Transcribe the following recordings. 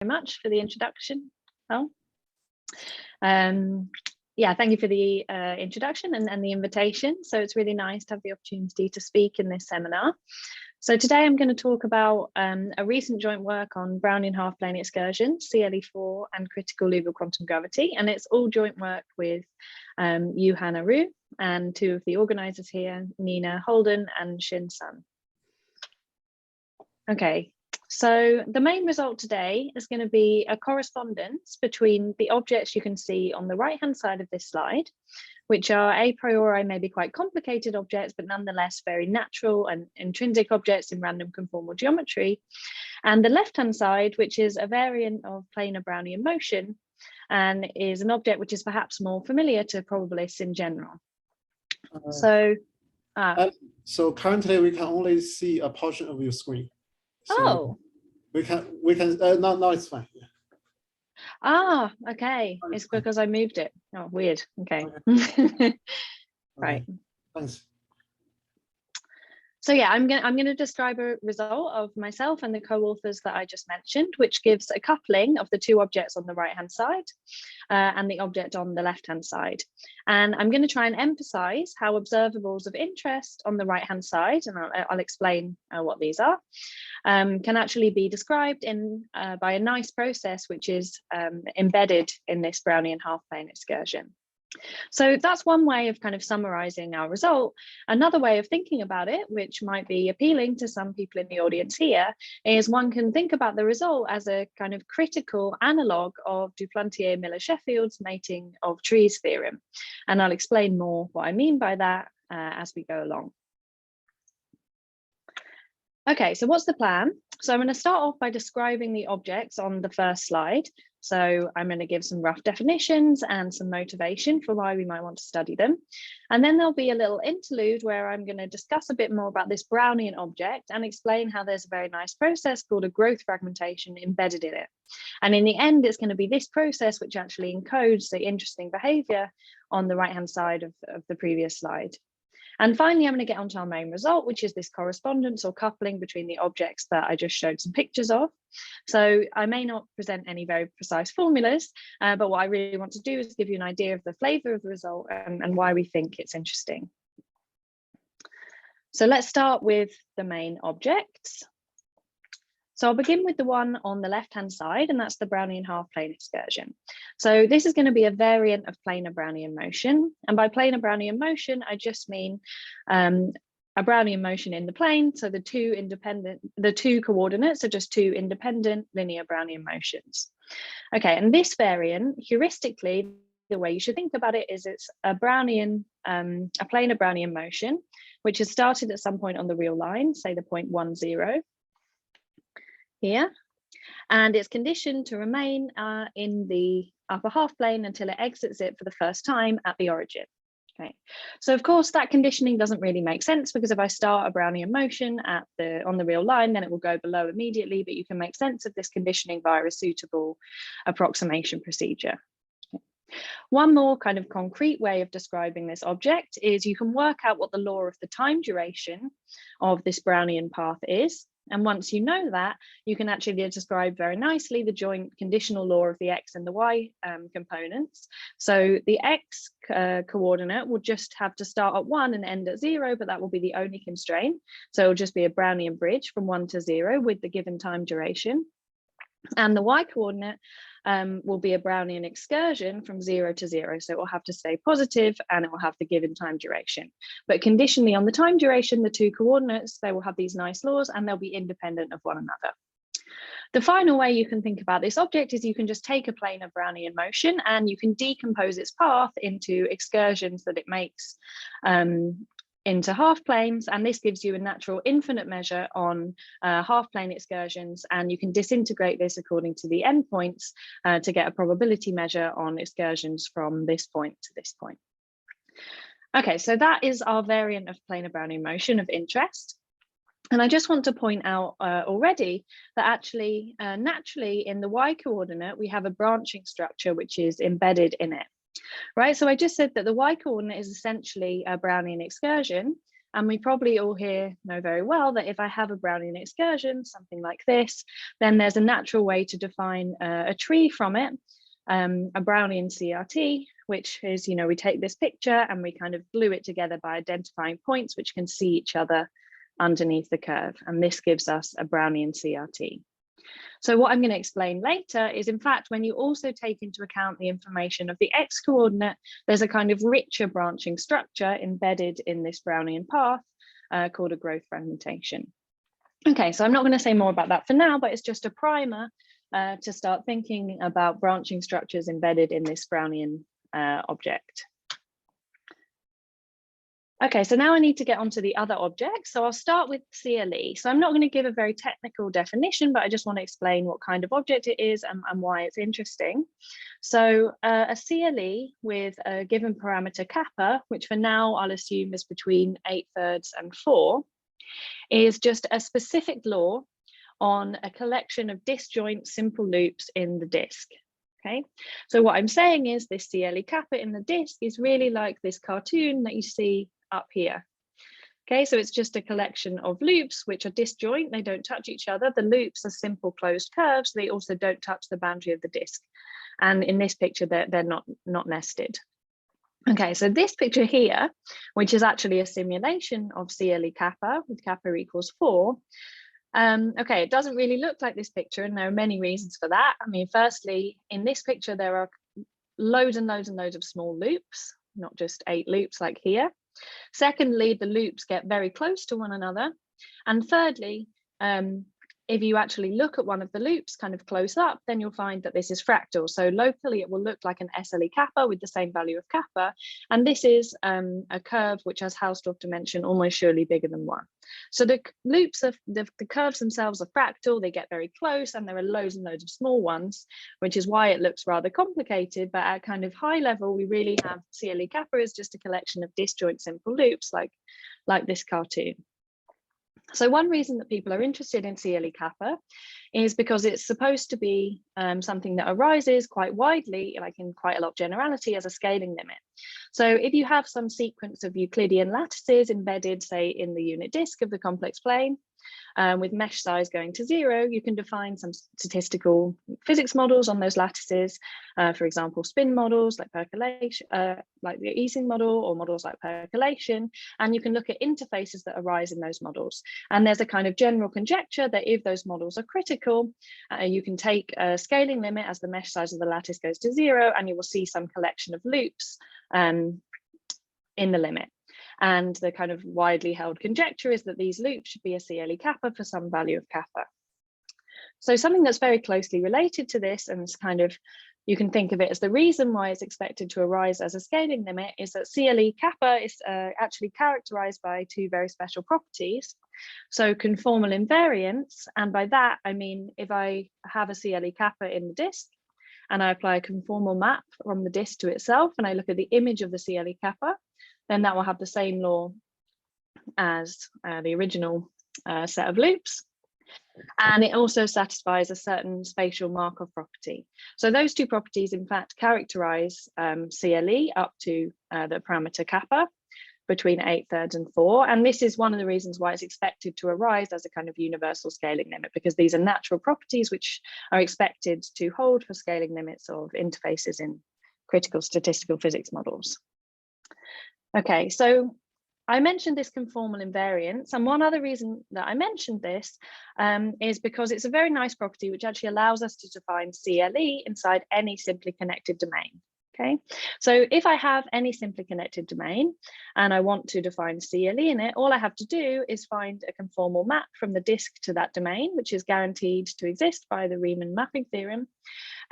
very much for the introduction. Oh, yeah, thank you for the introduction and the invitation. So it's really nice to have the opportunity to speak in this seminar. So today I'm going to talk about a recent joint work on Brownian half-plane excursions, Cieli 4 and critical Liouville quantum gravity. And it's all joint work with Juhan Aru and two of the organizers here, Nina Holden and Xin Sun. Okay, so the main result today is going to be a correspondence between the objects you can see on the right-hand side of this slide, which are a priori maybe quite complicated objects, but nonetheless very natural and intrinsic objects in random conformal geometry. And the left-hand side, which is a variant of planar Brownian motion, and is an object which is perhaps more familiar to probabilists in general. So currently we can only see a portion of your screen. So we can no, it's fine. Yeah. Ah, okay. It's because I moved it. Oh, weird. Okay. Right. Thanks. So yeah, I'm going to describe a result of myself and the co-authors that I just mentioned, which gives a coupling of the two objects on the right-hand side and the object on the left-hand side. And I'm going to try and emphasize how observables of interest on the right-hand side, and I'll explain what these are, can actually be described by a nice process which is embedded in this Brownian half-plane excursion. So that's one way of kind of summarizing our result. Another way of thinking about it, which might be appealing to some people in the audience here, is one can think about the result as a kind of critical analog of Duplantier Miller-Sheffield's mating of trees theorem. And I'll explain more what I mean by that as we go along. Okay, so what's the plan? So I'm going to start off by describing the objects on the first slide. So I'm going to give some rough definitions and some motivation for why we might want to study them. And then there'll be a little interlude where I'm going to discuss a bit more about this Brownian object and explain how there's a very nice process called a growth fragmentation embedded in it. And in the end, it's going to be this process which actually encodes the interesting behavior on the right-hand side of the previous slide. And finally, I'm going to get onto our main result, which is this correspondence or coupling between the objects that I just showed some pictures of. So I may not present any very precise formulas, but what I really want to do is give you an idea of the flavor of the result and why we think it's interesting. So let's start with the main objects. So I'll begin with the one on the left-hand side, and that's the Brownian half-plane excursion. So this is going to be a variant of planar Brownian motion. And by planar Brownian motion, I just mean a Brownian motion in the plane. So the two coordinates are just two independent linear Brownian motions. Okay, and this variant, heuristically, the way you should think about it is it's a planar Brownian motion, which has started at some point on the real line, say the point 1, 0. Here, and it's conditioned to remain in the upper half plane until it exits it for the first time at the origin. Okay, so of course that conditioning doesn't really make sense, because if I start a Brownian motion on the real line, then it will go below immediately, but you can make sense of this conditioning via a suitable approximation procedure. Okay. One more kind of concrete way of describing this object is you can work out what the law of the time duration of this Brownian path is. And once you know that, you can actually describe very nicely the joint conditional law of the x and the y components. So the x coordinate will just have to start at 1 and end at 0, but that will be the only constraint. So it'll just be a Brownian bridge from 1 to 0 with the given time duration. And the y coordinate will be a Brownian excursion from 0 to 0. So it will have to stay positive and it will have the given time duration. But conditionally on the time duration, the two coordinates, they will have these nice laws and they'll be independent of one another. The final way you can think about this object is you can just take a plane of Brownian motion and you can decompose its path into excursions that it makes into half planes, and this gives you a natural infinite measure on half plane excursions, and you can disintegrate this according to the endpoints to get a probability measure on excursions from this point to this point. Okay, so that is our variant of planar Brownian motion of interest. And I just want to point out already that actually naturally in the y coordinate we have a branching structure which is embedded in it. Right, so I just said that the y coordinate is essentially a Brownian excursion, And we probably all here know very well that if I have a Brownian excursion, something like this, then there's a natural way to define a tree from it, a Brownian CRT, which is, we take this picture and we kind of glue it together by identifying points which can see each other underneath the curve. And this gives us a Brownian CRT. So what I'm going to explain later is, in fact, when you also take into account the information of the x coordinate, there's a kind of richer branching structure embedded in this Brownian path called a growth fragmentation. Okay, so I'm not going to say more about that for now, but it's just a primer to start thinking about branching structures embedded in this Brownian object. Okay, so now I need to get onto the other objects. So I'll start with Cieli. So I'm not going to give a very technical definition, but I just want to explain what kind of object it is and why it's interesting. So a Cieli with a given parameter kappa, which for now I'll assume is between 8/3 and 4, is just a specific law on a collection of disjoint simple loops in the disk. Okay, so what I'm saying is this Cieli kappa in the disk is really like this cartoon that you see up here. Okay, so it's just a collection of loops which are disjoint, they don't touch each other. The loops are simple closed curves, they also don't touch the boundary of the disk. And in this picture, they're not nested. Okay, so this picture here, which is actually a simulation of Cieli kappa with kappa equals 4. Okay, it doesn't really look like this picture, and there are many reasons for that. I mean, firstly, in this picture, there are loads and loads and loads of small loops, not just 8 loops like here. Secondly, the loops get very close to one another. And thirdly, if you actually look at one of the loops kind of close up, then you'll find that this is fractal. So locally, it will look like an SLE kappa with the same value of kappa. And this is a curve which has Hausdorff dimension almost surely bigger than 1. So the loops of the curves themselves are fractal, they get very close, and there are loads and loads of small ones, which is why it looks rather complicated. But at kind of high level, we really have Cieli kappa is just a collection of disjoint simple loops like this cartoon. So one reason that people are interested in Cieli kappa is because it's supposed to be something that arises quite widely, like in quite a lot of generality, as a scaling limit. So if you have some sequence of Euclidean lattices embedded, say, in the unit disk of the complex plane, with mesh size going to 0, you can define some statistical physics models on those lattices, for example, spin models like percolation, like the Ising model, or models like percolation, and you can look at interfaces that arise in those models. And there's a kind of general conjecture that if those models are critical, you can take a scaling limit as the mesh size of the lattice goes to 0, and you will see some collection of loops in the limit. And the kind of widely held conjecture is that these loops should be a Cieli kappa for some value of kappa. So something that's very closely related to this, and it's kind of, you can think of it as the reason why it's expected to arise as a scaling limit, is that Cieli kappa is actually characterized by 2 very special properties. So conformal invariance, and by that I mean if I have a Cieli kappa in the disk and I apply a conformal map from the disk to itself, and I look at the image of the Cieli kappa, then that will have the same law as the original set of loops. And it also satisfies a certain spatial Markov property. So those 2 properties, in fact, characterize Cieli up to the parameter kappa between 8/3 and 4. And this is one of the reasons why it's expected to arise as a kind of universal scaling limit, because these are natural properties which are expected to hold for scaling limits of interfaces in critical statistical physics models. Okay, so I mentioned this conformal invariance, and one other reason that I mentioned this is because it's a very nice property which actually allows us to define Cieli inside any simply connected domain. Okay, so if I have any simply connected domain and I want to define Cieli in it, all I have to do is find a conformal map from the disk to that domain, which is guaranteed to exist by the Riemann mapping theorem.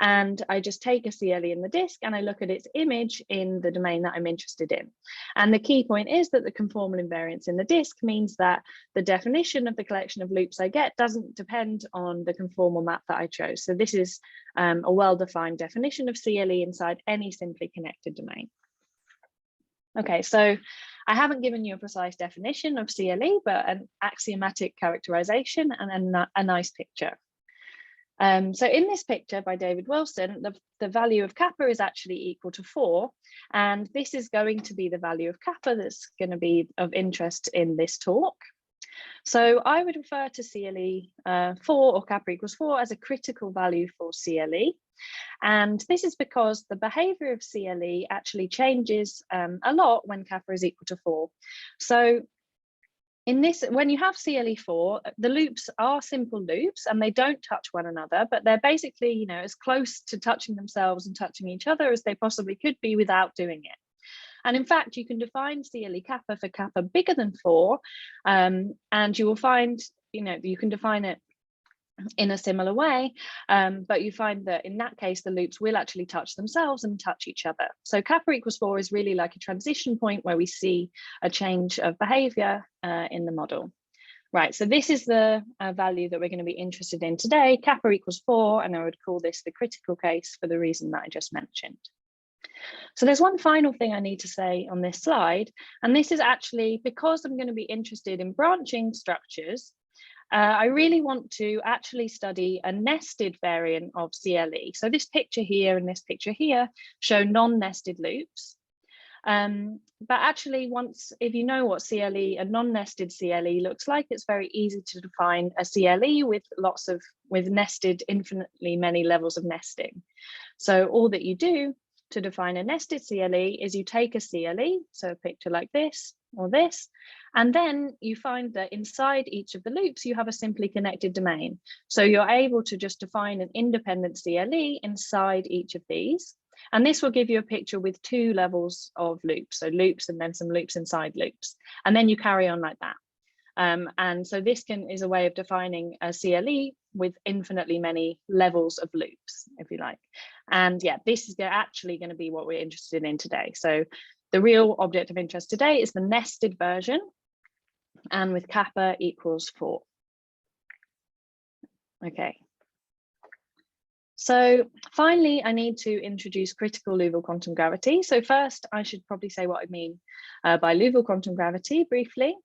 And I just take a Cieli in the disk and I look at its image in the domain that I'm interested in. And the key point is that the conformal invariance in the disk means that the definition of the collection of loops I get doesn't depend on the conformal map that I chose. So this is a well-defined definition of Cieli inside any simply connected domain. Okay, so I haven't given you a precise definition of Cieli, but an axiomatic characterization and a nice picture. So in this picture by David Wilson, the value of kappa is actually equal to 4, and this is going to be the value of kappa that's going to be of interest in this talk. So I would refer to Cieli 4 or kappa equals 4 as a critical value for Cieli. And this is because the behavior of Cieli actually changes a lot when kappa is equal to 4. So in this, when you have Cieli 4, the loops are simple loops and they don't touch one another, but they're basically, you know, as close to touching themselves and touching each other as they possibly could be without doing it. And in fact, you can define Cieli kappa for kappa bigger than 4, and you will find, you know, you can define it in a similar way, but you find that in that case, the loops will actually touch themselves and touch each other. So kappa equals 4 is really like a transition point where we see a change of behavior in the model. Right, so this is the value that we're going to be interested in today, kappa equals 4, and I would call this the critical case for the reason that I just mentioned. So there's one final thing I need to say on this slide, and this is actually because I'm going to be interested in branching structures. I really want to actually study a nested variant of Cieli. So this picture here and this picture here show non-nested loops. But actually, if you know what Cieli, a non-nested Cieli looks like, it's very easy to define a Cieli with nested infinitely many levels of nesting. So all that you do to define a nested Cieli is you take a Cieli, so a picture like this or this, and then you find that inside each of the loops, you have a simply connected domain. So you're able to just define an independent Cieli inside each of these. And this will give you a picture with 2 levels of loops. So loops and then some loops inside loops. And then you carry on like that. And so this is a way of defining a Cieli with infinitely many levels of loops, if you like. And yeah, this is actually going to be what we're interested in today. So the real object of interest today is the nested version, and with kappa equals 4. Okay. So finally, I need to introduce critical Liouville quantum gravity. So first, I should probably say what I mean by Liouville quantum gravity briefly.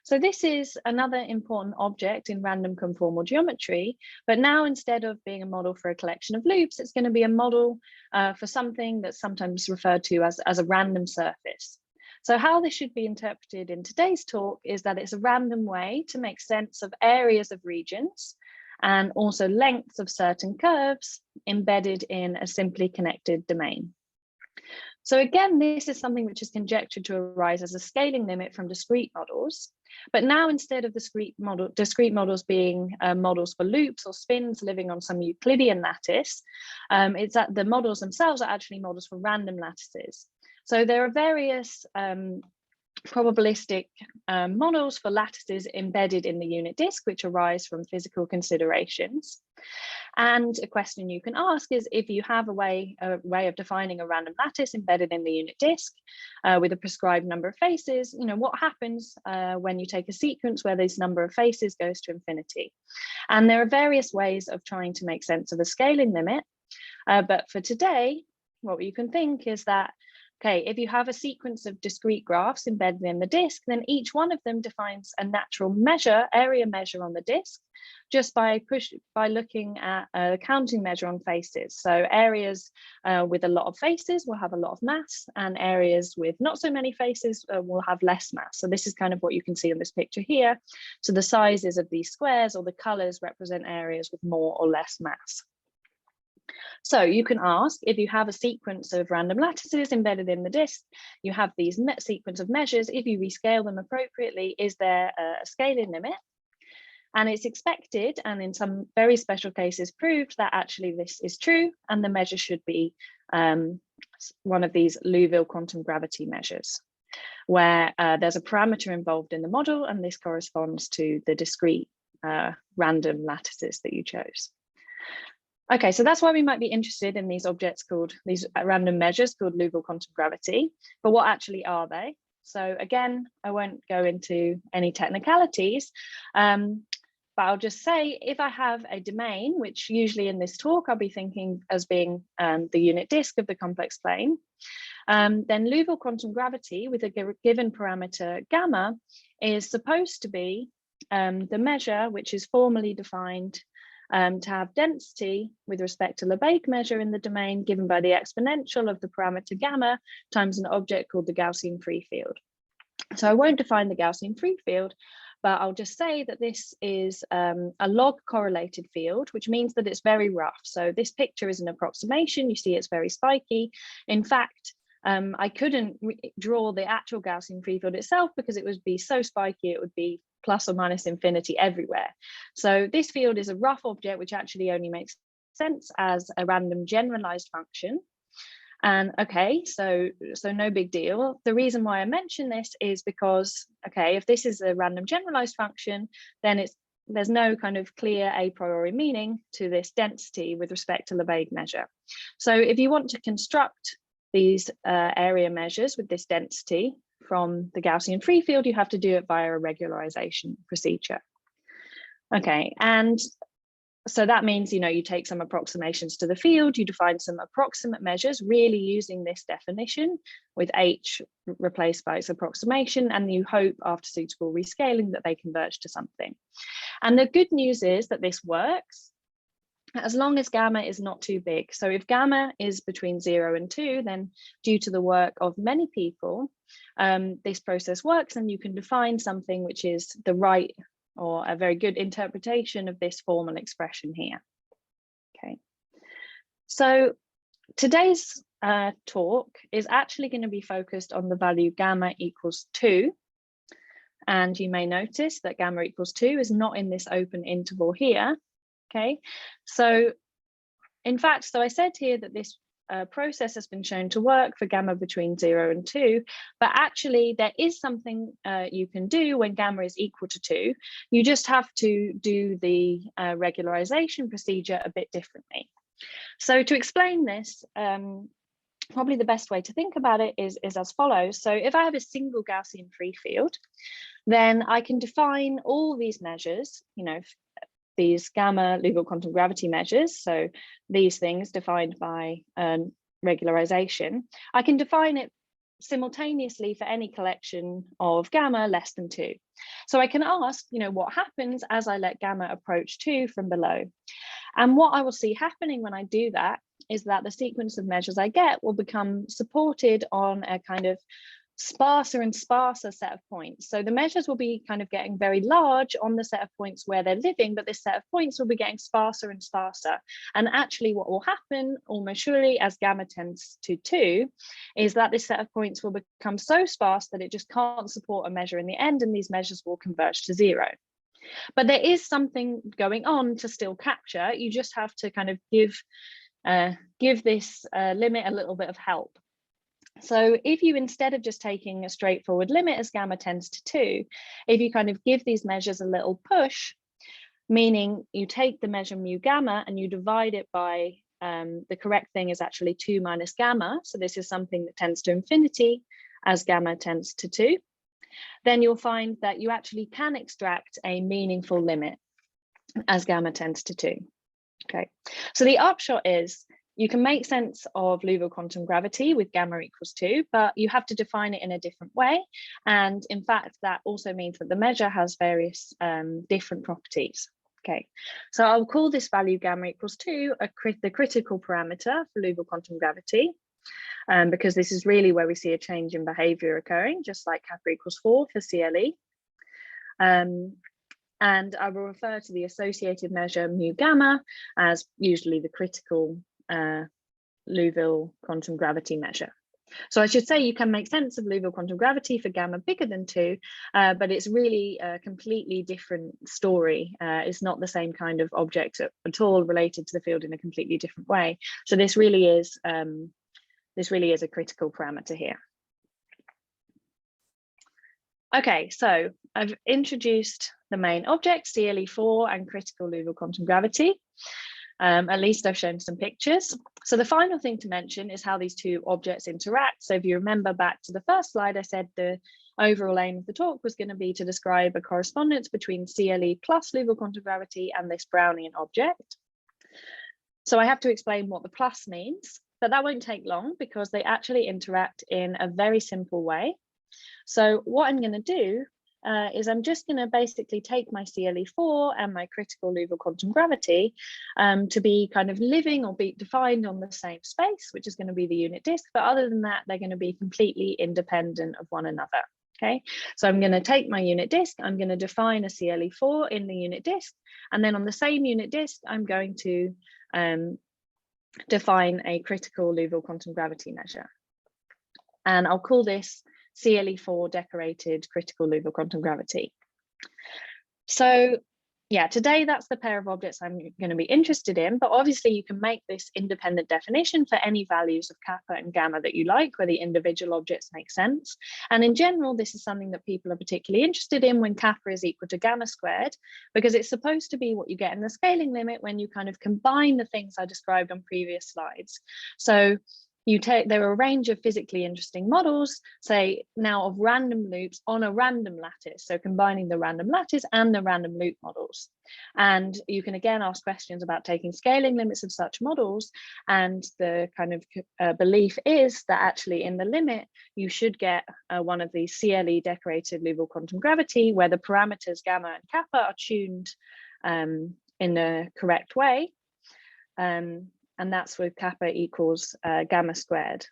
So this is another important object in random conformal geometry, but now instead of being a model for a collection of loops, it's going to be a model for something that's sometimes referred to as a random surface. So how this should be interpreted in today's talk is that it's a random way to make sense of areas of regions and also lengths of certain curves embedded in a simply connected domain. So again, this is something which is conjectured to arise as a scaling limit from discrete models. But now instead of discrete models being models for loops or spins living on some Euclidean lattice, it's that the models themselves are actually models for random lattices. So there are various probabilistic models for lattices embedded in the unit disk, which arise from physical considerations. And a question you can ask is, if you have a way of defining a random lattice embedded in the unit disk with a prescribed number of faces, you know, what happens when you take a sequence where this number of faces goes to infinity? And there are various ways of trying to make sense of a scaling limit. But for today, what you can think is that, okay, if you have a sequence of discrete graphs embedded in the disk, then each one of them defines a natural area measure on the disk, just by looking at a counting measure on faces. So areas with a lot of faces will have a lot of mass, and areas with not so many faces will have less mass. So this is kind of what you can see in this picture here. So the sizes of these squares or the colors represent areas with more or less mass. So you can ask, if you have a sequence of random lattices embedded in the disk, you have these sequence of measures, if you rescale them appropriately, is there a scaling limit? And it's expected, and in some very special cases proved, that actually this is true, and the measure should be one of these Liouville quantum gravity measures, where there's a parameter involved in the model, and this corresponds to the discrete random lattices that you chose. Okay, so that's why we might be interested in these objects called, these random measures called Liouville quantum gravity, but what actually are they? So again, I won't go into any technicalities, but I'll just say, if I have a domain, which usually in this talk, I'll be thinking as being the unit disk of the complex plane, then Liouville quantum gravity with a given parameter gamma is supposed to be the measure which is formally defined to have density with respect to Lebesgue measure in the domain given by the exponential of the parameter gamma times an object called the Gaussian free field. So I won't define the Gaussian free field, but I'll just say that this is a log correlated field, which means that it's very rough. So this picture is an approximation. You see it's very spiky. In fact, I couldn't draw the actual Gaussian free field itself because it would be so spiky, it would be plus or minus infinity everywhere. So this field is a rough object, which actually only makes sense as a random generalized function. And okay, so no big deal. The reason why I mention this is because, okay, if this is a random generalized function, then there's no kind of clear a priori meaning to this density with respect to Lebesgue measure. So if you want to construct these area measures with this density from the Gaussian free field, you have to do it via a regularization procedure. Okay, and so that means, you know, you take some approximations to the field, you define some approximate measures, really using this definition with H replaced by its approximation, and you hope after suitable rescaling that they converge to something. And the good news is that this works as long as gamma is not too big. So if gamma is between 0 and 2, then due to the work of many people, this process works, and you can define something which is the right or a very good interpretation of this formal expression here. Okay, so today's talk is actually going to be focused on the value gamma equals 2. And you may notice that gamma equals 2 is not in this open interval here. Okay, so in fact, so I said here that this process has been shown to work for gamma between 0 and 2, but actually there is something you can do when gamma is equal to 2. You just have to do the regularization procedure a bit differently. So to explain this, probably the best way to think about it is as follows. So if I have a single Gaussian free field, then I can define all these measures, you know, these gamma Liouville quantum gravity measures, so these things defined by regularization, I can define it simultaneously for any collection of gamma less than 2. So I can ask, you know, what happens as I let gamma approach 2 from below? And what I will see happening when I do that is that the sequence of measures I get will become supported on a kind of sparser and sparser set of points. So the measures will be kind of getting very large on the set of points where they're living, but this set of points will be getting sparser and sparser. And actually what will happen almost surely as gamma tends to 2 is that this set of points will become so sparse that it just can't support a measure in the end, and these measures will converge to 0. But there is something going on to still capture. You just have to kind of give this limit a little bit of help. So if you, instead of just taking a straightforward limit as gamma tends to 2, if you kind of give these measures a little push, meaning you take the measure mu gamma and you divide it by, the correct thing is actually 2 minus gamma. So this is something that tends to infinity as gamma tends to 2. Then you'll find that you actually can extract a meaningful limit as gamma tends to 2. Okay, so the upshot is, you can make sense of Liouville quantum gravity with gamma equals 2, but you have to define it in a different way. And in fact, that also means that the measure has various different properties. Okay, so I'll call this value gamma equals 2 the critical parameter for Liouville quantum gravity, because this is really where we see a change in behavior occurring, just like kappa equals 4 for Cieli. And I will refer to the associated measure mu gamma as usually the critical Liouville quantum gravity measure. So I should say you can make sense of Liouville quantum gravity for gamma bigger than 2, but it's really a completely different story. It's not the same kind of object at all, related to the field in a completely different way. So this really is a critical parameter here. Okay, so I've introduced the main object, CLE4 and critical Liouville quantum gravity. At least I've shown some pictures. So the final thing to mention is how these two objects interact. So if you remember back to the first slide, I said the overall aim of the talk was going to be to describe a correspondence between CLE plus Liouville quantum gravity and this Brownian object. So I have to explain what the plus means, but that won't take long because they actually interact in a very simple way. So what I'm going to do is I'm just going to basically take my CLE4 and my critical Liouville quantum gravity to be kind of living or be defined on the same space, which is going to be the unit disk. But other than that, they're going to be completely independent of one another. Okay, so I'm going to take my unit disk, I'm going to define a CLE4 in the unit disk, and then on the same unit disk, I'm going to define a critical Liouville quantum gravity measure. And I'll call this CLE4 decorated critical Liouville quantum gravity. So yeah, today that's the pair of objects I'm going to be interested in, but obviously you can make this independent definition for any values of kappa and gamma that you like, where the individual objects make sense. And in general, this is something that people are particularly interested in when kappa is equal to gamma squared, because it's supposed to be what you get in the scaling limit when you kind of combine the things I described on previous slides. So there are a range of physically interesting models, say now of random loops on a random lattice. So combining the random lattice and the random loop models. And you can again ask questions about taking scaling limits of such models. And the kind of belief is that actually in the limit, you should get one of these CLE decorated Liouville quantum gravity where the parameters gamma and kappa are tuned in the correct way. And that's with kappa equals gamma squared.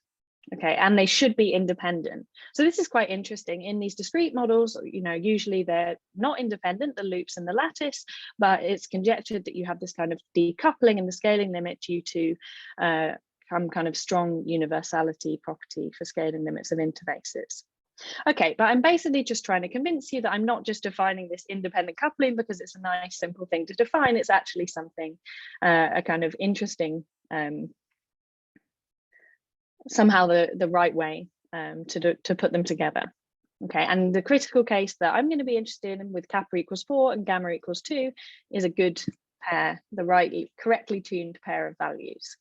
Okay, and they should be independent. So this is quite interesting. In these discrete models, you know, usually they're not independent, the loops and the lattice, but it's conjectured that you have this kind of decoupling in the scaling limit due to some kind of strong universality property for scaling limits of interfaces. Okay, but I'm basically just trying to convince you that I'm not just defining this independent coupling because it's a nice simple thing to define. It's actually something, a kind of interesting, somehow the right way to put them together. Okay, and the critical case that I'm going to be interested in with kappa equals 4 and gamma equals 2 is a good pair, the correctly tuned pair of values.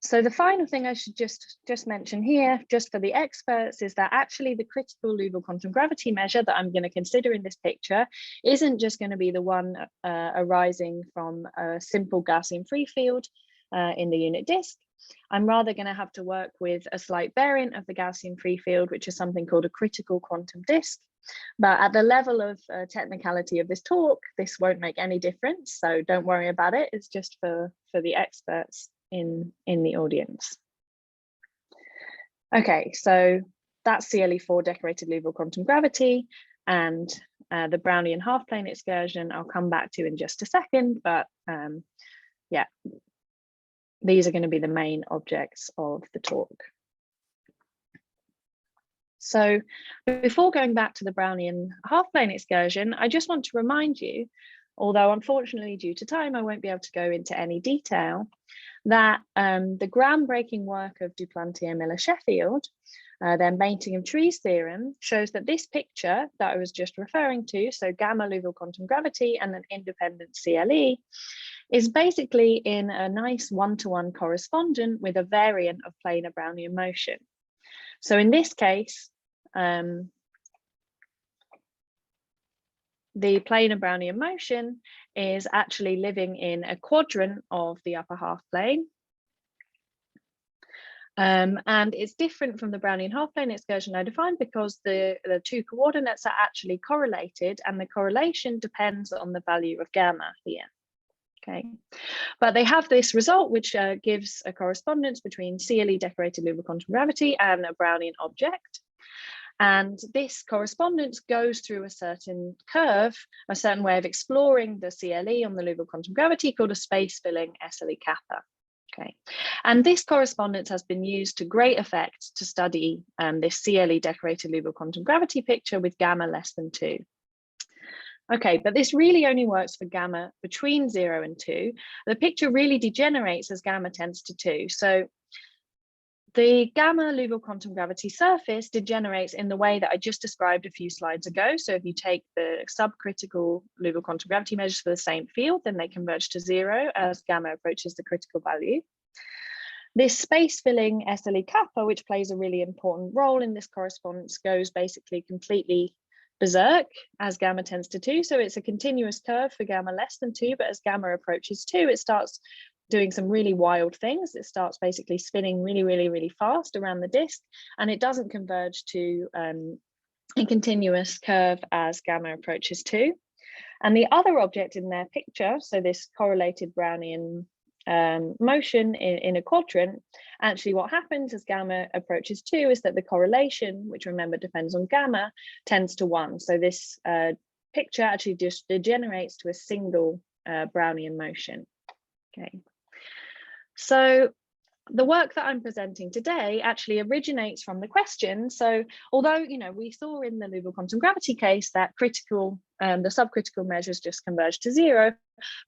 So the final thing I should just mention here, just for the experts, is that actually the critical Liouville quantum gravity measure that I'm going to consider in this picture isn't just going to be the one arising from a simple Gaussian free field in the unit disk. I'm rather going to have to work with a slight variant of the Gaussian free field, which is something called a critical quantum disk. But at the level of technicality of this talk, this won't make any difference. So don't worry about it. It's just for the experts in the audience. Okay, so that's CLE4 decorated Liouville quantum gravity and the Brownian half-plane excursion I'll come back to in just a second, but yeah, these are going to be the main objects of the talk. So before going back to the Brownian half-plane excursion, I just want to remind you, although unfortunately due to time I won't be able to go into any detail, that the groundbreaking work of Duplantier, Miller, Sheffield, their mating of trees theorem, shows that this picture that I was just referring to, so gamma Liouville quantum gravity and an independent CLE, is basically in a nice one-to-one correspondent with a variant of planar Brownian motion. So in this case, the planar Brownian motion is actually living in a quadrant of the upper half plane. And it's different from the Brownian half-plane excursion I defined because the two coordinates are actually correlated, and the correlation depends on the value of gamma here. Okay, but they have this result which gives a correspondence between CLE decorated Liouville quantum gravity and a Brownian object. And this correspondence goes through a certain curve, a certain way of exploring the CLE on the Liouville quantum gravity called a space-filling SLE kappa. Okay, and this correspondence has been used to great effect to study this CLE decorated Liouville quantum gravity picture with gamma less than 2. Okay, but this really only works for gamma between 0 and 2. The picture really degenerates as gamma tends to 2. So the gamma Liouville quantum gravity surface degenerates in the way that I just described a few slides ago. So if you take the subcritical Liouville quantum gravity measures for the same field, then they converge to 0 as gamma approaches the critical value. This space-filling SLE kappa, which plays a really important role in this correspondence, goes basically completely berserk as gamma tends to 2. So it's a continuous curve for gamma less than 2, but as gamma approaches 2, it starts doing some really wild things. It starts basically spinning really, really, really fast around the disk, and it doesn't converge to a continuous curve as gamma approaches 2. And the other object in their picture, so this correlated Brownian motion in a quadrant, actually what happens as gamma approaches 2 is that the correlation, which remember depends on gamma, tends to 1. So this picture actually just degenerates to a single Brownian motion. Okay, so the work that I'm presenting today actually originates from the question. So although, we saw in the Liouville quantum gravity case that critical, the subcritical measures just converge to 0,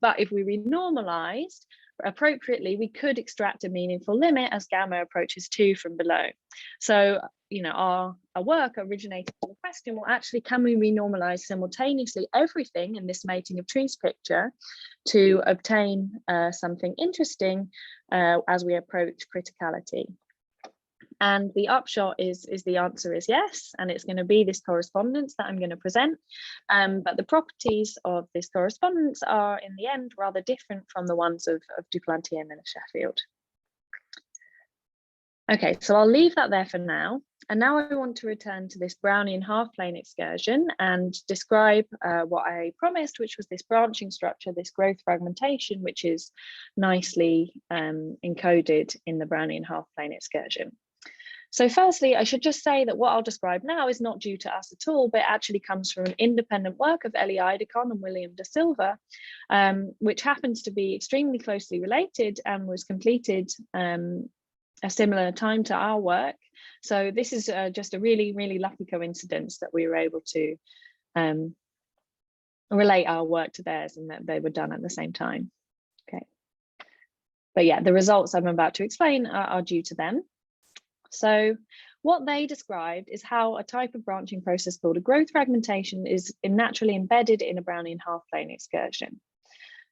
but if we renormalized appropriately, we could extract a meaningful limit as gamma approaches 2 from below. So, our work originated from the question, well, actually, can we renormalize simultaneously everything in this mating of trees picture to obtain something interesting as we approach criticality? And the upshot is the answer is yes, and it's going to be this correspondence that I'm going to present. But the properties of this correspondence are, in the end, rather different from the ones of Duplantier and Sheffield. Okay, so I'll leave that there for now. And now I want to return to this Brownian half-plane excursion and describe what I promised, which was this branching structure, this growth fragmentation, which is nicely encoded in the Brownian half-plane excursion. So firstly, I should just say that what I'll describe now is not due to us at all, but actually comes from an independent work of Ellie Idacon and William Da Silva, which happens to be extremely closely related and was completed a similar time to our work. So this is just a really, really lucky coincidence that we were able to relate our work to theirs and that they were done at the same time. Okay. But yeah, the results I'm about to explain are due to them. So what they described is how a type of branching process called a growth fragmentation is naturally embedded in a Brownian half-plane excursion.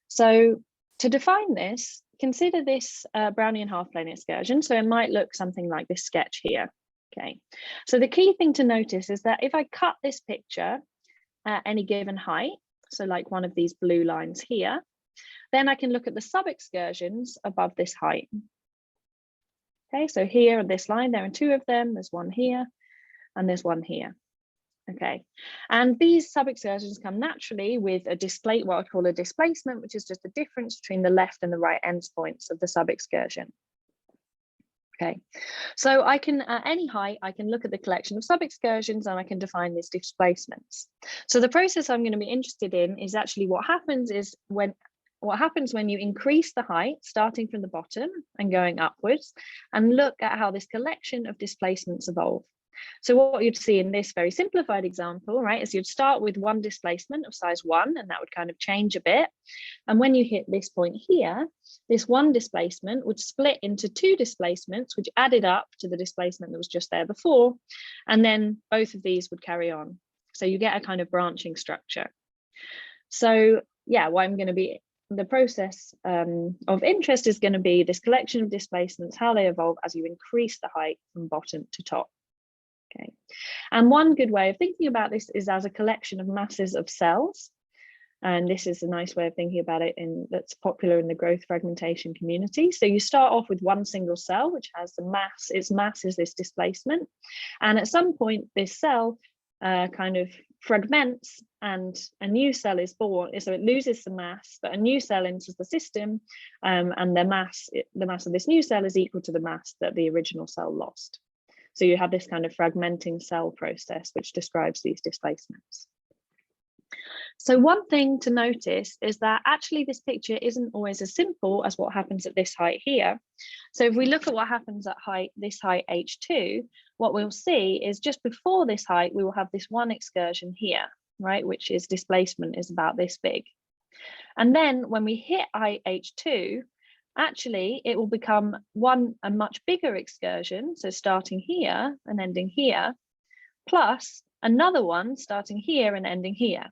So to define this, consider this Brownian half-plane excursion. So it might look something like this sketch here. Okay, so the key thing to notice is that if I cut this picture at any given height, so like one of these blue lines here, then I can look at the sub-excursions above this height. Okay, so here on this line, there are 2 of them. There's one here and there's one here. Okay, and these sub-excursions come naturally with a what I call a displacement, which is just the difference between the left and the right endpoints of the sub-excursion. Okay, so I can, at any height, I can look at the collection of sub-excursions and I can define these displacements. So the process I'm going to be interested in is actually what happens when you increase the height, starting from the bottom and going upwards, and look at how this collection of displacements evolve. So what you'd see in this very simplified example, right, is you'd start with one displacement of size 1, and that would kind of change a bit. And when you hit this point here, this one displacement would split into 2 displacements, which added up to the displacement that was just there before. And then both of these would carry on. So you get a kind of branching structure. So yeah, what I'm going to be the process of interest is going to be this collection of displacements, how they evolve as you increase the height from bottom to top. Okay, and one good way of thinking about this is as a collection of masses of cells. And this is a nice way of thinking about it that's popular in the growth fragmentation community. So you start off with one single cell, which has the mass, its mass is this displacement. And at some point, this cell kind of fragments and a new cell is born. So it loses the mass, but a new cell enters the system, and the mass of this new cell is equal to the mass that the original cell lost. So you have this kind of fragmenting cell process, which describes these displacements. So one thing to notice is that actually this picture isn't always as simple as what happens at this height here. So if we look at what happens at this height H2, what we'll see is just before this height, we will have this one excursion here, right, which is displacement is about this big. And then when we hit height H2, actually it will become a much bigger excursion, so starting here and ending here, plus another one starting here and ending here.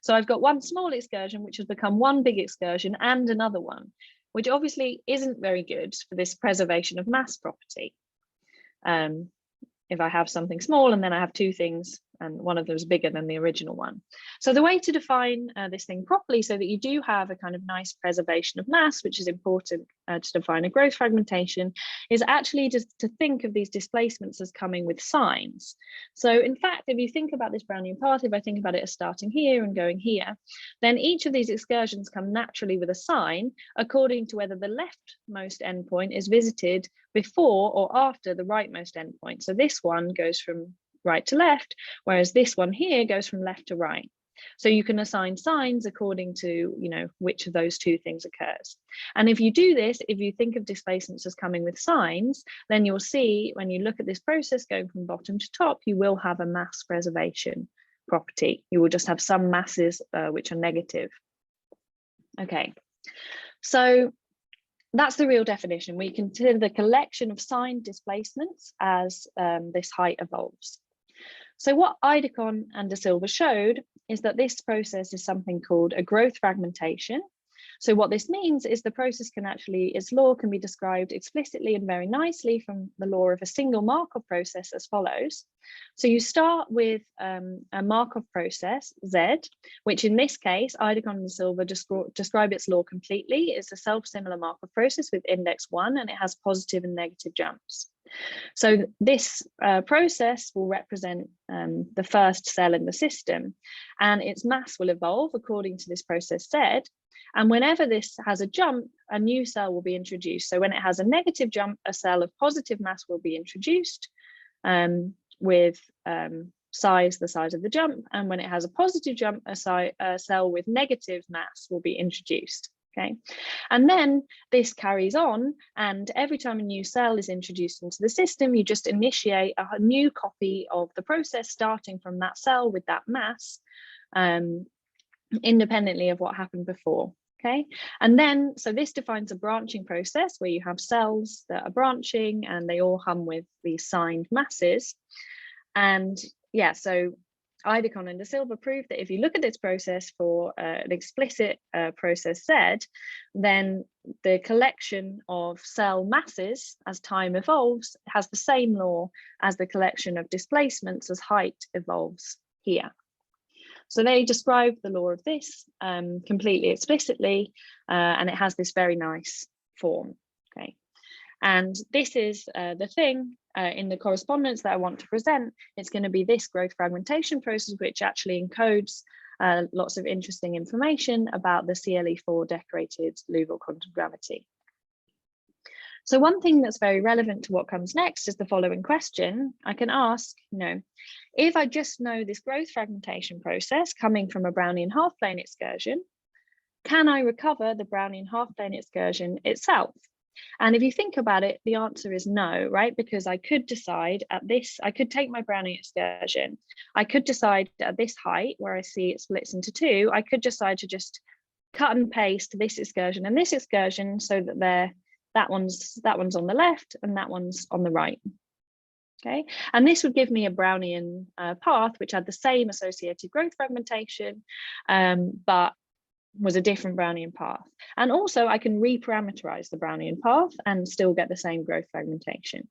So I've got one small excursion, which has become one big excursion and another one, which obviously isn't very good for this preservation of mass property. If I have something small and then I have 2 things and one of them is bigger than the original one. So the way to define this thing properly so that you do have a kind of nice preservation of mass, which is important to define a growth fragmentation, is actually just to think of these displacements as coming with signs. So in fact, if you think about this Brownian path, if I think about it as starting here and going here, then each of these excursions come naturally with a sign according to whether the leftmost endpoint is visited before or after the rightmost endpoint. So this one goes from right to left, whereas this one here goes from left to right. So you can assign signs according to, you know, which of those two things occurs. And if you do this, if you think of displacements as coming with signs, then you'll see when you look at this process going from bottom to top, you will have a mass preservation property. You will just have some masses which are negative. Okay, so that's the real definition. We consider the collection of signed displacements as this height evolves. So what Idecon and De Silva showed is that this process is something called a growth fragmentation. So what this means is the process can actually, its law can be described explicitly and very nicely from the law of a single Markov process as follows. So you start with a Markov process, Z, which in this case, Idecon and De Silva describe its law completely. It's a self-similar Markov process with index 1, and it has positive and negative jumps. So this process will represent the first cell in the system, and its mass will evolve according to this process Z. And whenever this has a jump, a new cell will be introduced. So when it has a negative jump, a cell of positive mass will be introduced with size the size of the jump. And when it has a positive jump, a cell with negative mass will be introduced. Okay, and then this carries on, and every time a new cell is introduced into the system, you just initiate a new copy of the process starting from that cell with that mass, independently of what happened before. Okay, and then so this defines a branching process where you have cells that are branching and they all hum with these signed masses. And yeah, so Idecon and De Silva proved that if you look at this process for an explicit process Z, then the collection of cell masses as time evolves has the same law as the collection of displacements as height evolves here. So they describe the law of this completely explicitly, and it has this very nice form. Okay, and this is the thing in the correspondence that I want to present. It's going to be this growth fragmentation process, which actually encodes lots of interesting information about the Cieli4 decorated Liouville quantum gravity. So one thing that's very relevant to what comes next is the following question. I can ask, you know, if I just know this growth fragmentation process coming from a Brownian half-plane excursion, can I recover the Brownian half-plane excursion itself? And if you think about it, the answer is no, right? Because I could decide at this, I could take my Brownian excursion. I could decide at this height where I see it splits into two, I could decide to just cut and paste this excursion and this excursion so that that one's on the left and that one's on the right. Okay, and this would give me a Brownian path which had the same associated growth fragmentation, but was a different Brownian path. And also I can reparameterize the Brownian path and still get the same growth fragmentation.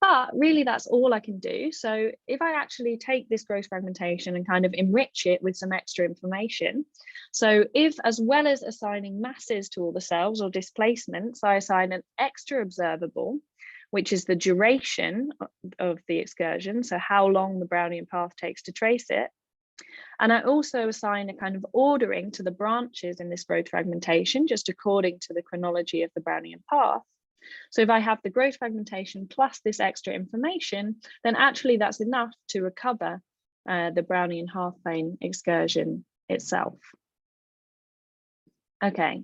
But really that's all I can do. So if I actually take this growth fragmentation and kind of enrich it with some extra information, so if as well as assigning masses to all the cells or displacements, I assign an extra observable, which is the duration of the excursion, so how long the Brownian path takes to trace it. And I also assign a kind of ordering to the branches in this growth fragmentation, just according to the chronology of the Brownian path. So if I have the growth fragmentation plus this extra information, then actually that's enough to recover the Brownian half-plane excursion itself. Okay,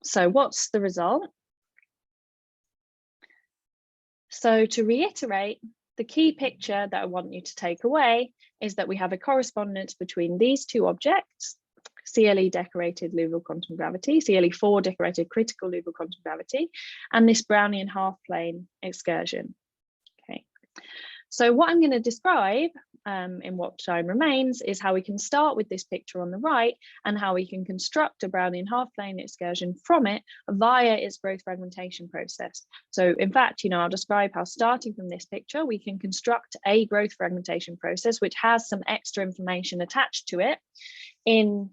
so what's the result? So to reiterate, the key picture that I want you to take away is that we have a correspondence between these two objects, Cieli decorated Liouville quantum gravity, Cieli4 decorated critical Liouville quantum gravity, and this Brownian half-plane excursion. Okay, so what I'm going to describe in what time remains is how we can start with this picture on the right and how we can construct a Brownian half-plane excursion from it via its growth fragmentation process. So in fact, I'll describe how starting from this picture, we can construct a growth fragmentation process which has some extra information attached to it in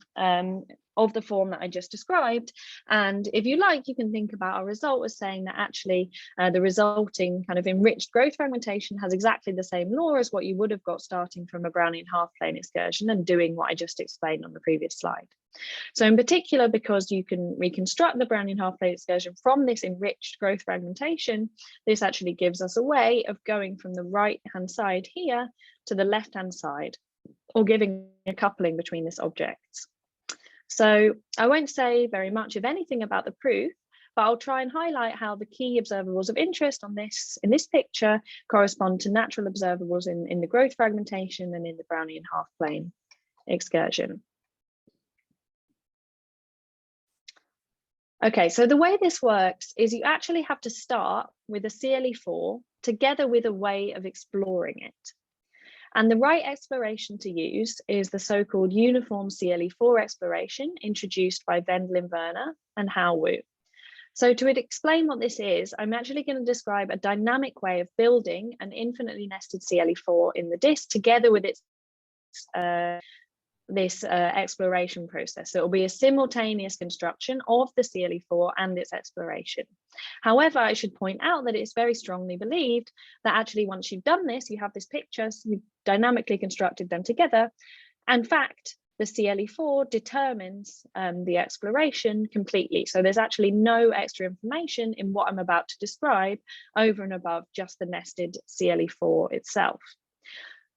of the form that I just described. And if you like, you can think about our result as saying that actually the resulting kind of enriched growth fragmentation has exactly the same law as what you would have got starting from a Brownian half-plane excursion and doing what I just explained on the previous slide. So in particular, because you can reconstruct the Brownian half-plane excursion from this enriched growth fragmentation, this actually gives us a way of going from the right-hand side here to the left-hand side, or giving a coupling between these objects. So I won't say very much of anything about the proof, but I'll try and highlight how the key observables of interest in this picture correspond to natural observables in the growth fragmentation and in the Brownian half-plane excursion. Okay, so the way this works is you actually have to start with a Cieli 4 together with a way of exploring it. And the right exploration to use is the so-called uniform Cieli 4 exploration introduced by Werner and Wu. So to explain what this is, I'm actually going to describe a dynamic way of building an infinitely nested Cieli 4 in the disk together with its exploration process. So it will be a simultaneous construction of the Cieli 4 and its exploration. However, I should point out that it's very strongly believed that actually once you've done this, you have this picture, so you've dynamically constructed them together. In fact, the Cieli 4 determines the exploration completely. So there's actually no extra information in what I'm about to describe over and above just the nested Cieli 4 itself.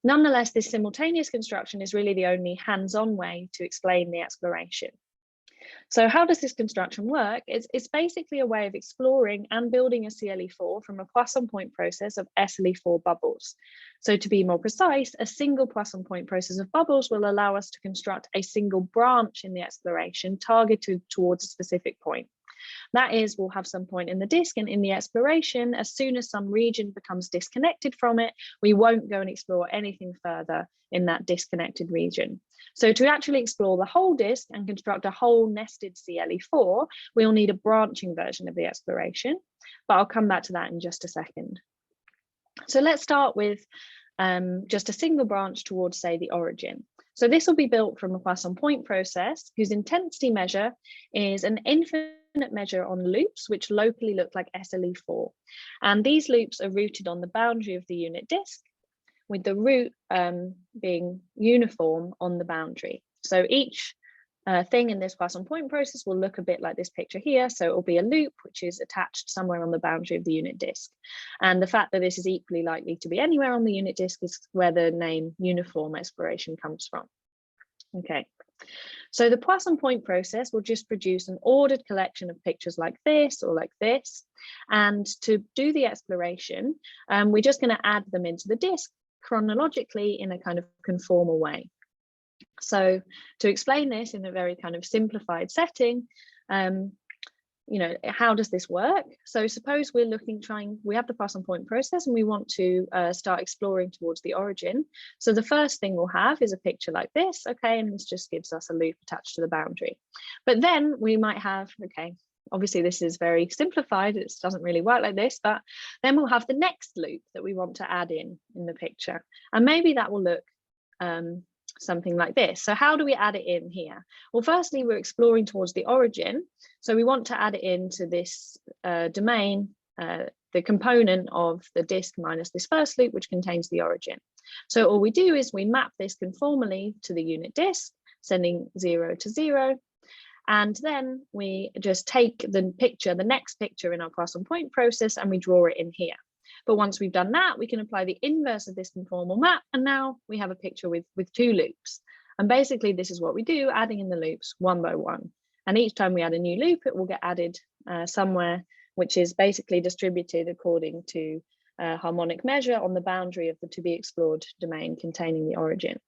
Nonetheless, this simultaneous construction is really the only hands-on way to explain the exploration. So how does this construction work? It's basically a way of exploring and building a Cieli 4 from a Poisson point process of SLE 4 bubbles. So to be more precise, a single Poisson point process of bubbles will allow us to construct a single branch in the exploration targeted towards a specific point. That is, we'll have some point in the disk, and in the exploration, as soon as some region becomes disconnected from it, we won't go and explore anything further in that disconnected region. So to actually explore the whole disk and construct a whole nested Cieli 4, we'll need a branching version of the exploration, but I'll come back to that in just a second. So let's start with just a single branch towards, say, the origin. So this will be built from a Poisson point process whose intensity measure is an infinite measure on loops which locally look like SLE 4. And these loops are rooted on the boundary of the unit disk, with the root being uniform on the boundary. So each thing in this Poisson point process will look a bit like this picture here. So it will be a loop which is attached somewhere on the boundary of the unit disk. And the fact that this is equally likely to be anywhere on the unit disk is where the name uniform exploration comes from. Okay. So the Poisson point process will just produce an ordered collection of pictures like this or like this. And to do the exploration, we're just going to add them into the disk chronologically in a kind of conformal way. So to explain this in a very kind of simplified setting, how does this work? So suppose we're we have the Poisson point process and we want to start exploring towards the origin. So the first thing we'll have is a picture like this, okay, and this just gives us a loop attached to the boundary. But then we might have, okay, obviously this is very simplified, it doesn't really work like this, but then we'll have the next loop that we want to add in the picture. And maybe that will look something like this. So how do we add it in here? Well, firstly, we're exploring towards the origin. So we want to add it into this domain, the component of the disk minus this first loop, which contains the origin. So all we do is we map this conformally to the unit disk, sending 0 to 0. And then we just take the next picture in our Poisson point process, and we draw it in here. But once we've done that, we can apply the inverse of this conformal map, and now we have a picture with two loops. And basically this is what we do, adding in the loops one by one. And each time we add a new loop, it will get added somewhere, which is basically distributed according to harmonic measure on the boundary of the to be explored domain containing the origin.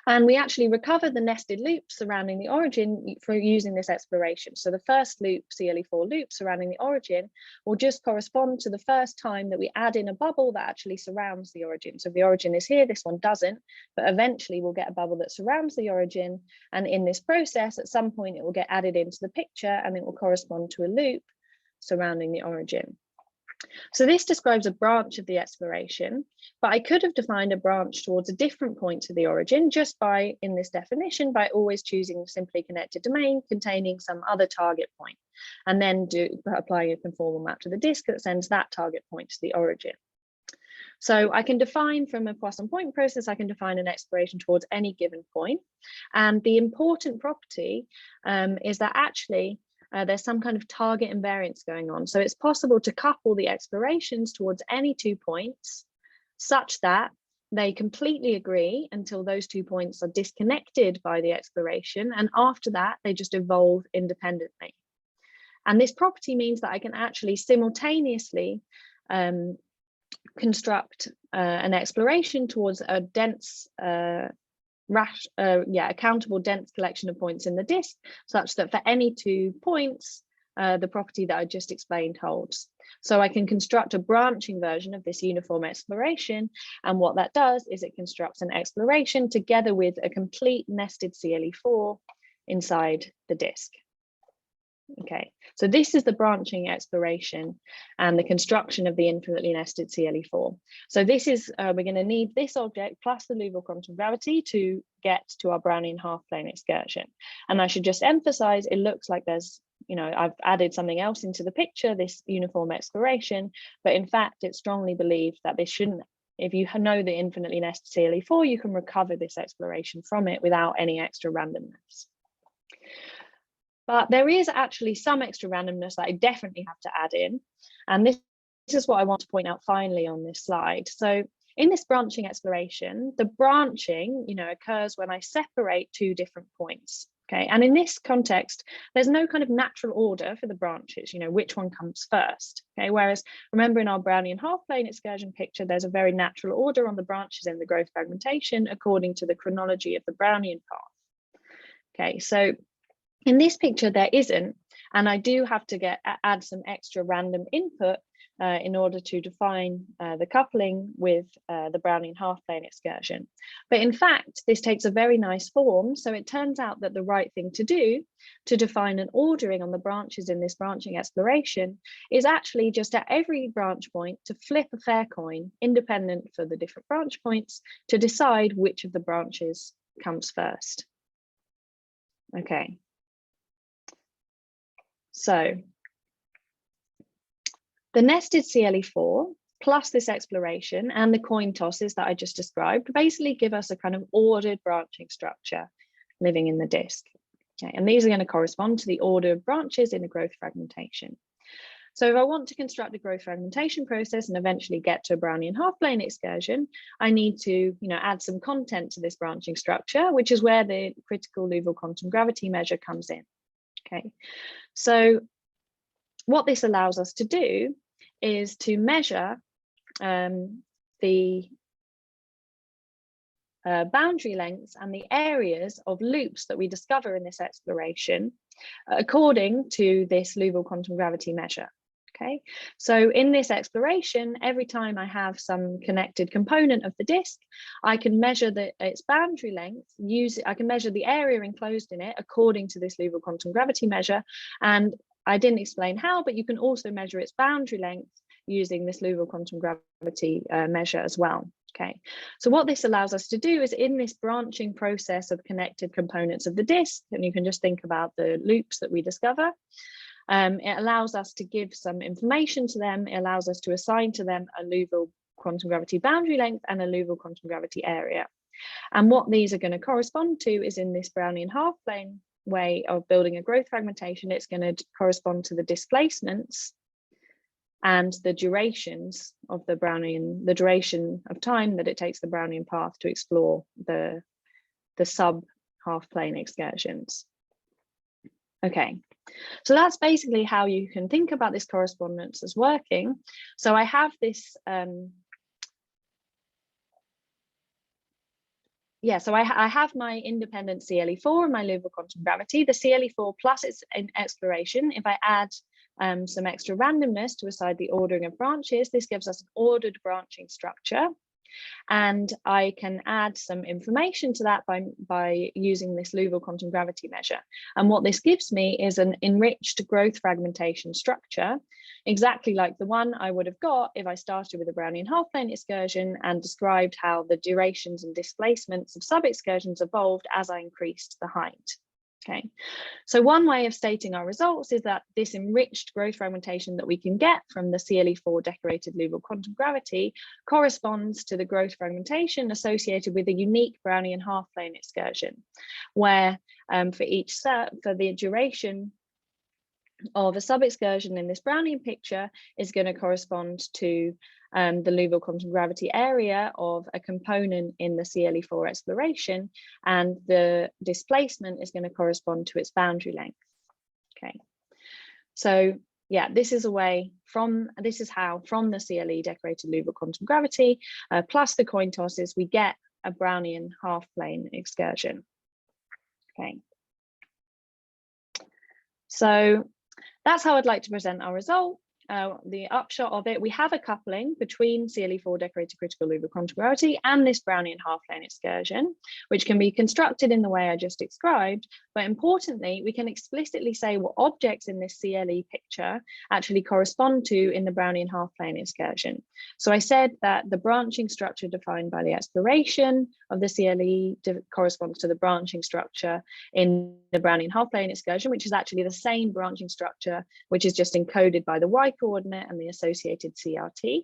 And we actually recover the nested loops surrounding the origin for using this exploration. So the first loop, CLE4 loop surrounding the origin, will just correspond to the first time that we add in a bubble that actually surrounds the origin. So if the origin is here, this one doesn't, but eventually we'll get a bubble that surrounds the origin. And in this process, at some point, it will get added into the picture and it will correspond to a loop surrounding the origin. So this describes a branch of the exploration, but I could have defined a branch towards a different point to the origin just by, in this definition, by always choosing a simply connected domain containing some other target point, and then applying a conformal map to the disk that sends that target point to the origin. So I can define from a Poisson point process, I can define an exploration towards any given point. And the important property is that actually there's some kind of target invariance going on. So it's possible to couple the explorations towards any 2 points such that they completely agree until those 2 points are disconnected by the exploration. And after that, they just evolve independently. And this property means that I can actually simultaneously construct an exploration towards a dense countable dense collection of points in the disk, such that for any 2 points, the property that I just explained holds. So I can construct a branching version of this uniform exploration, and what that does is it constructs an exploration together with a complete nested CLE4 inside the disk. Okay, so this is the branching exploration and the construction of the infinitely nested CLE4. So this is, we're going to need this object plus the Liouville quantum gravity to get to our Brownian half-plane excursion. And I should just emphasize, it looks like there's, I've added something else into the picture, this uniform exploration, but in fact, it's strongly believed that this shouldn't, if you know the infinitely nested CLE4, you can recover this exploration from it without any extra randomness. But there is actually some extra randomness that I definitely have to add in. And this is what I want to point out finally on this slide. So in this branching exploration, the branching, occurs when I separate 2 different points. Okay, and in this context, there's no kind of natural order for the branches, which one comes first. Okay, whereas remember in our Brownian half-plane excursion picture, there's a very natural order on the branches in the growth fragmentation according to the chronology of the Brownian path. Okay, so in this picture, there isn't, and I do have to add some extra random input in order to define the coupling with the Brownian half-plane excursion. But in fact, this takes a very nice form. So it turns out that the right thing to do to define an ordering on the branches in this branching exploration is actually just at every branch point to flip a fair coin, independent for the different branch points, to decide which of the branches comes first. Okay. So the nested CLE4 plus this exploration and the coin tosses that I just described basically give us a kind of ordered branching structure living in the disk. Okay, and these are going to correspond to the order of branches in a growth fragmentation. So if I want to construct a growth fragmentation process and eventually get to a Brownian half-plane excursion, I need to add some content to this branching structure, which is where the critical Liouville quantum gravity measure comes in. Okay, so what this allows us to do is to measure the boundary lengths and the areas of loops that we discover in this exploration according to this Liouville quantum gravity measure. Okay, so in this exploration, every time I have some connected component of the disk, I can measure its boundary length, I can measure the area enclosed in it according to this Liouville quantum gravity measure. And I didn't explain how, but you can also measure its boundary length using this Liouville quantum gravity measure as well. Okay, so what this allows us to do is in this branching process of connected components of the disk, and you can just think about the loops that we discover, it allows us to give some information to them. It allows us to assign to them a Liouville quantum gravity boundary length and a Liouville quantum gravity area. And what these are going to correspond to is in this Brownian half-plane way of building a growth fragmentation, it's going to correspond to the displacements and the durations of the duration of time that it takes the Brownian path to explore the sub half-plane excursions. Okay, so that's basically how you can think about this correspondence as working. So I have this, yeah, so I have my independent CLE4 and my Liouville quantum gravity. The CLE4 plus its exploration, if I add some extra randomness to aside the ordering of branches, this gives us an ordered branching structure. And I can add some information to that by using this Liouville quantum gravity measure. And what this gives me is an enriched growth fragmentation structure, exactly like the one I would have got if I started with a Brownian half-plane excursion and described how the durations and displacements of sub-excursions evolved as I increased the height. Okay, so one way of stating our results is that this enriched growth fragmentation that we can get from the CLE4 decorated Liouville quantum gravity corresponds to the growth fragmentation associated with a unique Brownian half-plane excursion, where for the duration of a sub-excursion in this Brownian picture is going to correspond to the Liouville quantum gravity area of a component in the CLE4 exploration, and the displacement is going to correspond to its boundary length. Okay, so yeah, this is how from the CLE decorated Liouville quantum gravity plus the coin tosses we get a Brownian half-plane excursion. Okay, so that's how I'd like to present our result. The upshot of it, we have a coupling between CLE4 decorated critical Liouville quantum gravity and this Brownian half-plane excursion, which can be constructed in the way I just described. But importantly, we can explicitly say what objects in this CLE picture actually correspond to in the Brownian half-plane excursion. So I said that the branching structure defined by the exploration of the CLE corresponds to the branching structure in the Brownian half-plane excursion, which is actually the same branching structure, which is just encoded by the Y coordinate and the associated CRT.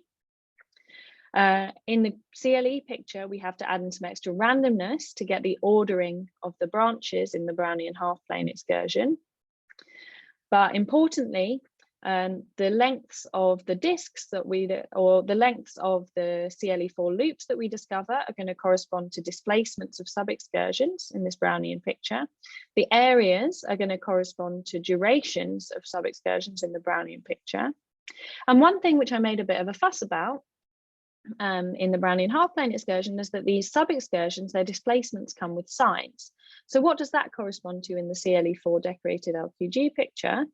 In the CLE picture, we have to add in some extra randomness to get the ordering of the branches in the Brownian half-plane excursion. But importantly, the lengths of the disks that the lengths of the CLE4 loops that we discover are going to correspond to displacements of sub-excursions in this Brownian picture. The areas are going to correspond to durations of sub-excursions in the Brownian picture. And one thing which I made a bit of a fuss about in the Brownian half-plane excursion is that these sub-excursions, their displacements come with signs. So what does that correspond to in the CLE4 decorated LQG picture?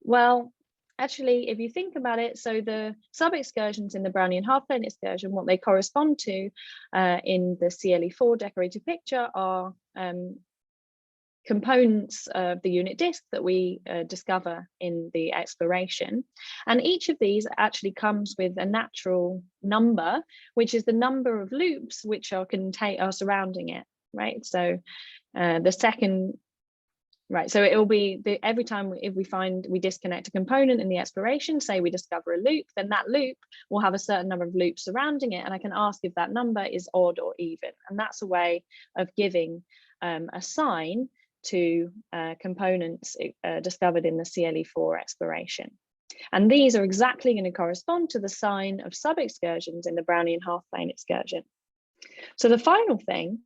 Well, actually, if you think about it, so the sub-excursions in the Brownian half-plane excursion, what they correspond to in the CLE4 decorated picture are components of the unit disk that we discover in the exploration. And each of these actually comes with a natural number, which is the number of loops which are surrounding it, right? So the second, right, so it will be every time if we disconnect a component in the exploration, say we discover a loop, then that loop will have a certain number of loops surrounding it, and I can ask if that number is odd or even, and that's a way of giving a sign to components discovered in the CLE4 exploration. And these are exactly going to correspond to the sign of sub-excursions in the Brownian half-plane excursion. So the final thing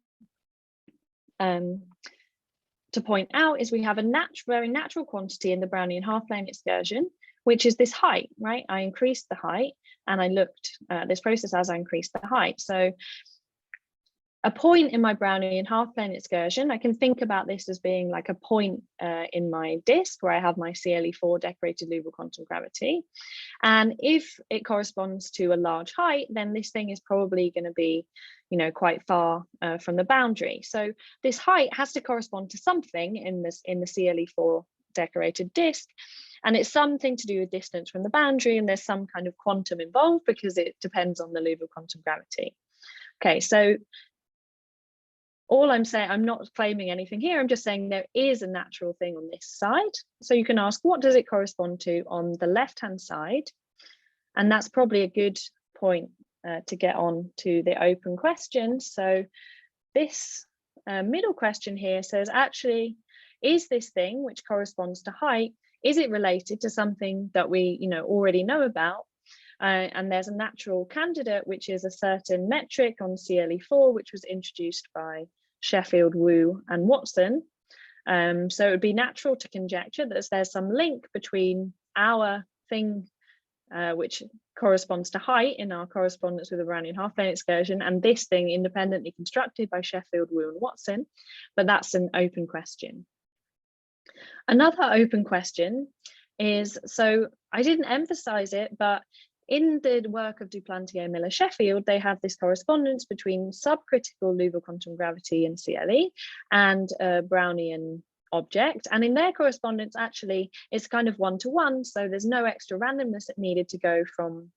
to point out is we have a very natural quantity in the Brownian half-plane excursion, which is this height, right? I increased the height and I looked at this process as I increased the height. So a point in my Brownian half-plane excursion, I can think about this as being like a point in my disk where I have my CLE4 decorated Liouville quantum gravity. And if it corresponds to a large height, then this thing is probably going to be, quite far from the boundary. So this height has to correspond to something in the CLE4 decorated disk. And it's something to do with distance from the boundary, and there's some kind of quantum involved because it depends on the Liouville quantum gravity. Okay, so all I'm saying, I'm not claiming anything here, I'm just saying there is a natural thing on this side. So you can ask, what does it correspond to on the left-hand side? And that's probably a good point to get on to the open questions. So this middle question here says, actually, is this thing which corresponds to height, is it related to something that we already know about? And there's a natural candidate, which is a certain metric on CLE4, which was introduced by Sheffield, Wu, and Watson. So it would be natural to conjecture that there's some link between our thing, which corresponds to height in our correspondence with the Brownian half-plane excursion, and this thing independently constructed by Sheffield, Wu and Watson, but that's an open question. Another open question is, so I didn't emphasize it, but in the work of Duplantier, Miller, Sheffield, they have this correspondence between subcritical Liouville quantum gravity and Cieli and a Brownian object. And in their correspondence, actually, it's kind of one-to-one. So there's no extra randomness needed to go from,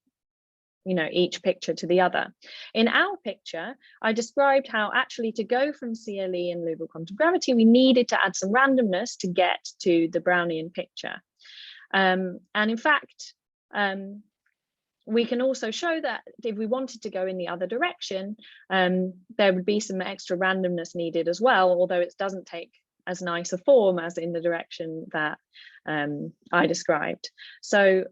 you know, each picture to the other. In our picture, I described how actually to go from Cieli and Liouville quantum gravity, we needed to add some randomness to get to the Brownian picture. And in fact, we can also show that if we wanted to go in the other direction, there would be some extra randomness needed as well, although it doesn't take as nice a form as in the direction that I described. So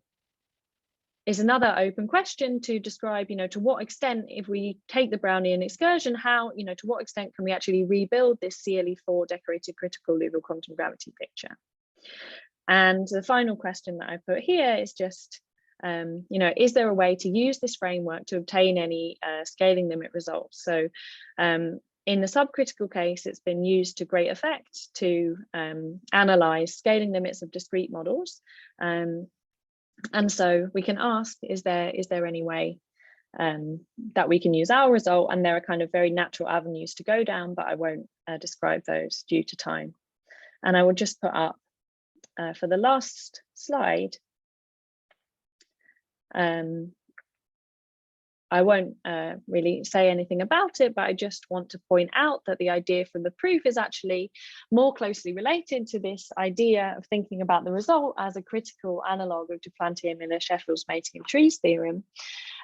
is another open question to describe, you know, to what extent, if we take the Brownian excursion, how, you know, to what extent can we actually rebuild this Cieli 4 decorated critical Liouville quantum gravity picture? And the final question that I put here is just, you know, is there a way to use this framework to obtain any scaling limit results? So in the subcritical case, it's been used to great effect to analyze scaling limits of discrete models. And so we can ask, is there any way that we can use our result? And there are kind of very natural avenues to go down, but I won't describe those due to time. And I will just put up for the last slide, I won't really say anything about it, but I just want to point out that the idea from the proof is actually more closely related to this idea of thinking about the result as a critical analogue of Duplantier, Miller, Sheffield's mating of trees theorem,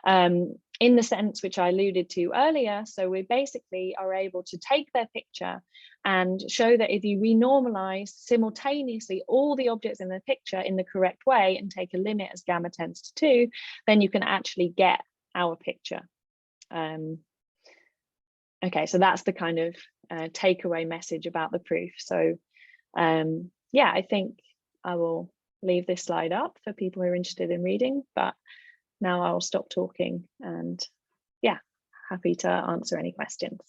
in the sense which I alluded to earlier. So we basically are able to take their picture and show that if you renormalize simultaneously all the objects in the picture in the correct way and take a limit as gamma tends to 2, then you can actually get our picture. Okay, so that's the kind of takeaway message about the proof. So yeah, I think I will leave this slide up for people who are interested in reading, but now I'll stop talking and yeah, happy to answer any questions.